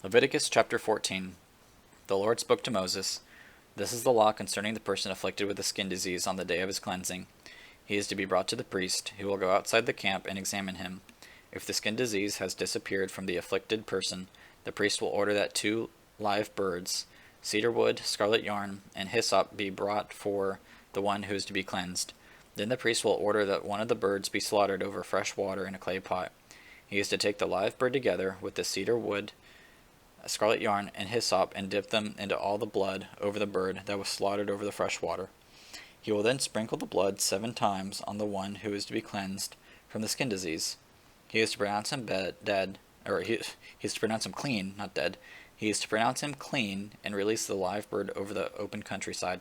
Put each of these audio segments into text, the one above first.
Leviticus chapter 14. The Lord spoke to Moses. This is the law concerning the person afflicted with a skin disease on the day of his cleansing. He is to be brought to the priest, who will go outside the camp and examine him. If the skin disease has disappeared from the afflicted person, the priest will order that 2 live birds, cedar wood, scarlet yarn, and hyssop be brought for the one who is to be cleansed. Then the priest will order that one of the birds be slaughtered over fresh water in a clay pot. He is to take the live bird together with the cedar wood, scarlet yarn, and hyssop, and dip them into all the blood over the bird that was slaughtered over the fresh water. He will then sprinkle the blood 7 times on the one who is to be cleansed from the skin disease. He is to pronounce him he is to pronounce him clean, not dead. He is to pronounce him clean and release the live bird over the open countryside.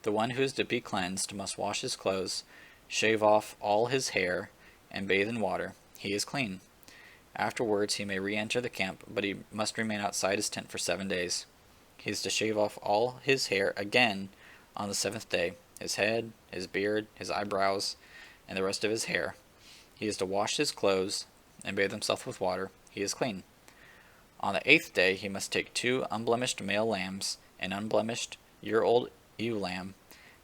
The one who is to be cleansed must wash his clothes, shave off all his hair, and bathe in water. He is clean. Afterwards he may re-enter the camp, but he must remain outside his tent for 7 days. He is to shave off all his hair again on the 7th day, his head, his beard, his eyebrows, and the rest of his hair. He is to wash his clothes and bathe himself with water. He is clean. On the 8th day he must take 2 unblemished male lambs, an unblemished year-old ewe lamb,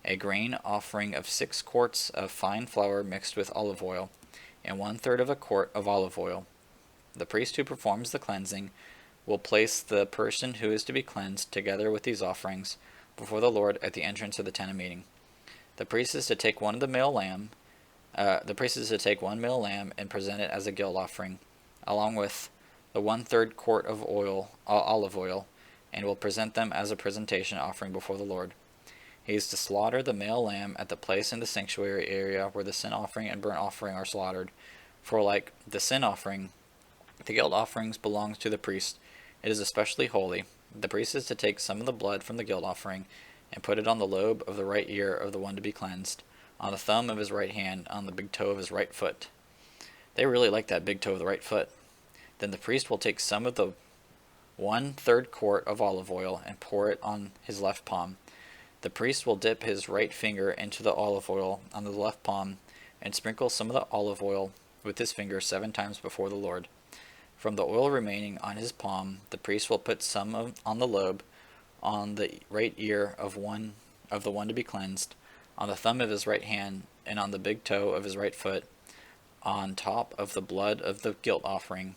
a grain offering of 6 quarts of fine flour mixed with olive oil, and 1/3 of a quart of olive oil. The priest who performs the cleansing will place the person who is to be cleansed together with these offerings before the Lord at the entrance of the tent of meeting. The priest is to take one male lamb and present it as a guilt offering, along with the 1/3 quart of olive oil, and will present them as a presentation offering before the Lord. He is to slaughter the male lamb at the place in the sanctuary area where the sin offering and burnt offering are slaughtered. For like the sin offering, the guilt offerings belongs to the priest. It is especially holy. The priest is to take some of the blood from the guilt offering and put it on the lobe of the right ear of the one to be cleansed, on the thumb of his right hand, on the big toe of his right foot. They really like that big toe of the right foot. Then the priest will take some of the 1/3 quart of olive oil and pour it on his left palm. The priest will dip his right finger into the olive oil on the left palm and sprinkle some of the olive oil with his finger 7 times before the Lord. From the oil remaining on his palm, the priest will put some on the lobe, on the right ear of the one to be cleansed, on the thumb of his right hand, and on the big toe of his right foot, on top of the blood of the guilt offering.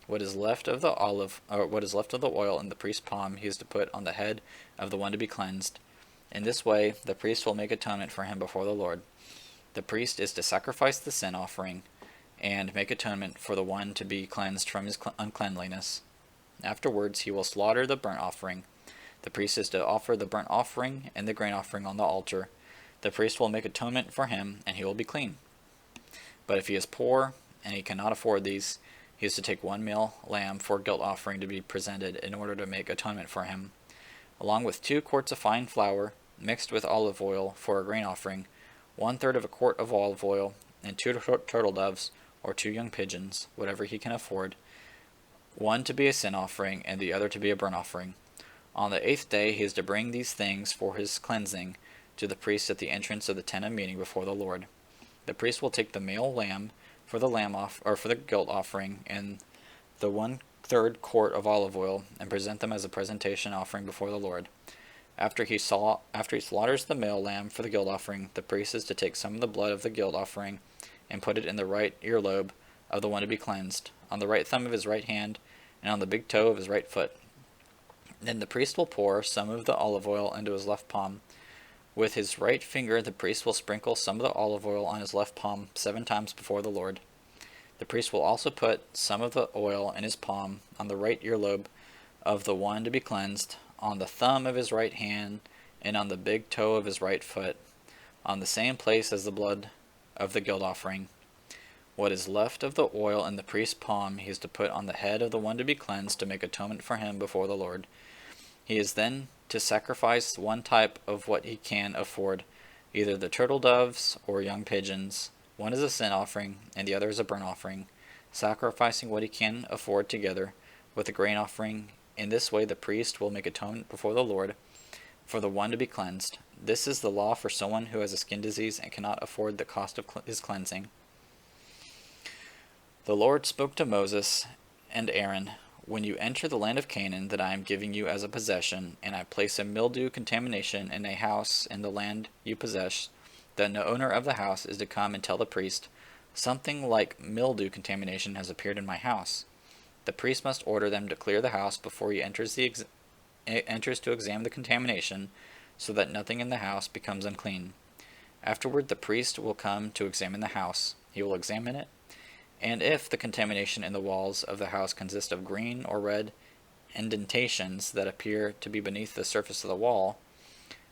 What is left of the oil in the priest's palm, he is to put on the head of the one to be cleansed. In this way, the priest will make atonement for him before the Lord. The priest is to sacrifice the sin offering and make atonement for the one to be cleansed from his uncleanliness. Afterwards he will slaughter the burnt offering. The priest is to offer the burnt offering and the grain offering on the altar. The priest will make atonement for him, and he will be clean. But if he is poor, and he cannot afford these, he is to take 1 male lamb for guilt offering to be presented in order to make atonement for him, along with 2 quarts of fine flour mixed with olive oil for a grain offering, 1/3 of a quart of olive oil, and 2 turtle doves, or 2 young pigeons, whatever he can afford, one to be a sin offering and the other to be a burnt offering. On the 8th day he is to bring these things for his cleansing to the priest at the entrance of the tent of meeting before the Lord. The priest will take the male lamb for the guilt offering and the 1/3 quart of olive oil, and present them as a presentation offering before the Lord. After he slaughters the male lamb for the guilt offering, the priest is to take some of the blood of the guilt offering and put it in the right earlobe of the one to be cleansed, on the right thumb of his right hand, and on the big toe of his right foot. Then the priest will pour some of the olive oil into his left palm. With his right finger the priest will sprinkle some of the olive oil on his left palm 7 times before the Lord. The priest will also put some of the oil in his palm, on the right earlobe of the one to be cleansed, on the thumb of his right hand, and on the big toe of his right foot, on the same place as the blood of the guilt offering. What is left of the oil in the priest's palm he is to put on the head of the one to be cleansed to make atonement for him before the Lord. He is then to sacrifice one type of what he can afford, either the turtle doves or young pigeons. One is a sin offering and the other is a burnt offering, sacrificing what he can afford together with the grain offering. In this way the priest will make atonement before the Lord for the one to be cleansed. This is the law for someone who has a skin disease and cannot afford the cost of his cleansing. The Lord spoke to Moses and Aaron When you enter the land of Canaan that I am giving you as a possession, and I place a mildew contamination in a house in the land you possess, then the owner of the house is to come and tell the priest, something like mildew contamination has appeared in my house. The priest must order them to clear the house before he enters to examine the contamination, so that nothing in the house becomes unclean. Afterward, the priest will come to examine the house. He will examine it, and if the contamination in the walls of the house consists of green or red indentations that appear to be beneath the surface of the wall,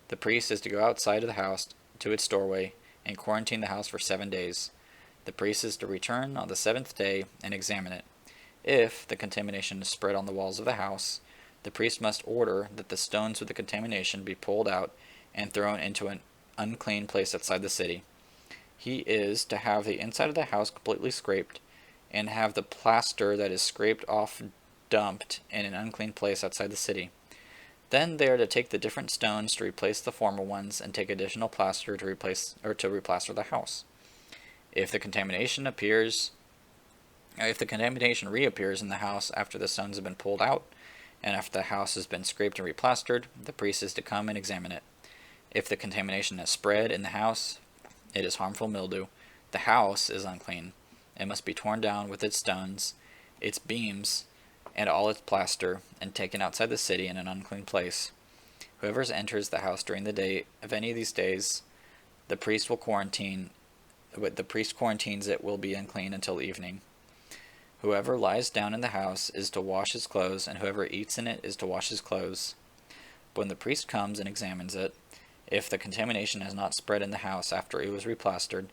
the priest is to go outside of the house to its doorway and quarantine the house for 7 days. The priest is to return on the 7th day and examine it. If the contamination is spread on the walls of the house, the priest must order that the stones with the contamination be pulled out and thrown into an unclean place outside the city. He is to have the inside of the house completely scraped, and have the plaster that is scraped off dumped in an unclean place outside the city. Then they are to take the different stones to replace the former ones, and take additional plaster to replaster the house. If the contamination reappears in the house after the stones have been pulled out, and after the house has been scraped and replastered, the priest is to come and examine it. If the contamination has spread in the house, it is harmful mildew. The house is unclean. It must be torn down with its stones, its beams, and all its plaster, and taken outside the city in an unclean place. Whoever enters the house during the day of any of these days, the priest quarantines it will be unclean until evening. Whoever lies down in the house is to wash his clothes, and whoever eats in it is to wash his clothes. But when the priest comes and examines it, if the contamination has not spread in the house after it was replastered,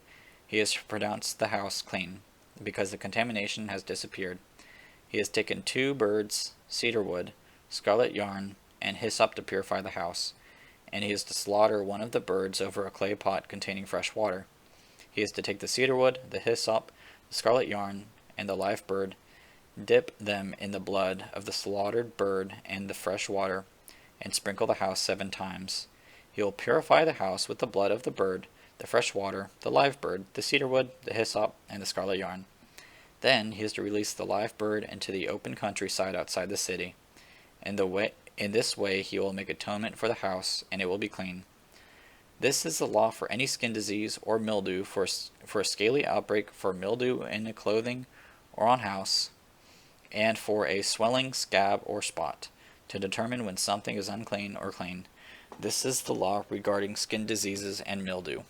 he has pronounced the house clean, because the contamination has disappeared. He has taken 2 birds, cedar wood, scarlet yarn, and hyssop to purify the house, and he is to slaughter one of the birds over a clay pot containing fresh water. He is to take the cedar wood, the hyssop, the scarlet yarn, and the live bird, dip them in the blood of the slaughtered bird and the fresh water, and sprinkle the house 7 times. He will purify the house with the blood of the bird, the fresh water, the live bird, the cedar wood, the hyssop, and the scarlet yarn. Then he is to release the live bird into the open countryside outside the city. In this way he will make atonement for the house, and it will be clean. This is the law for any skin disease or mildew, for a scaly outbreak, for mildew in the clothing or on house, and for a swelling, scab, or spot, to determine when something is unclean or clean. This is the law regarding skin diseases and mildew.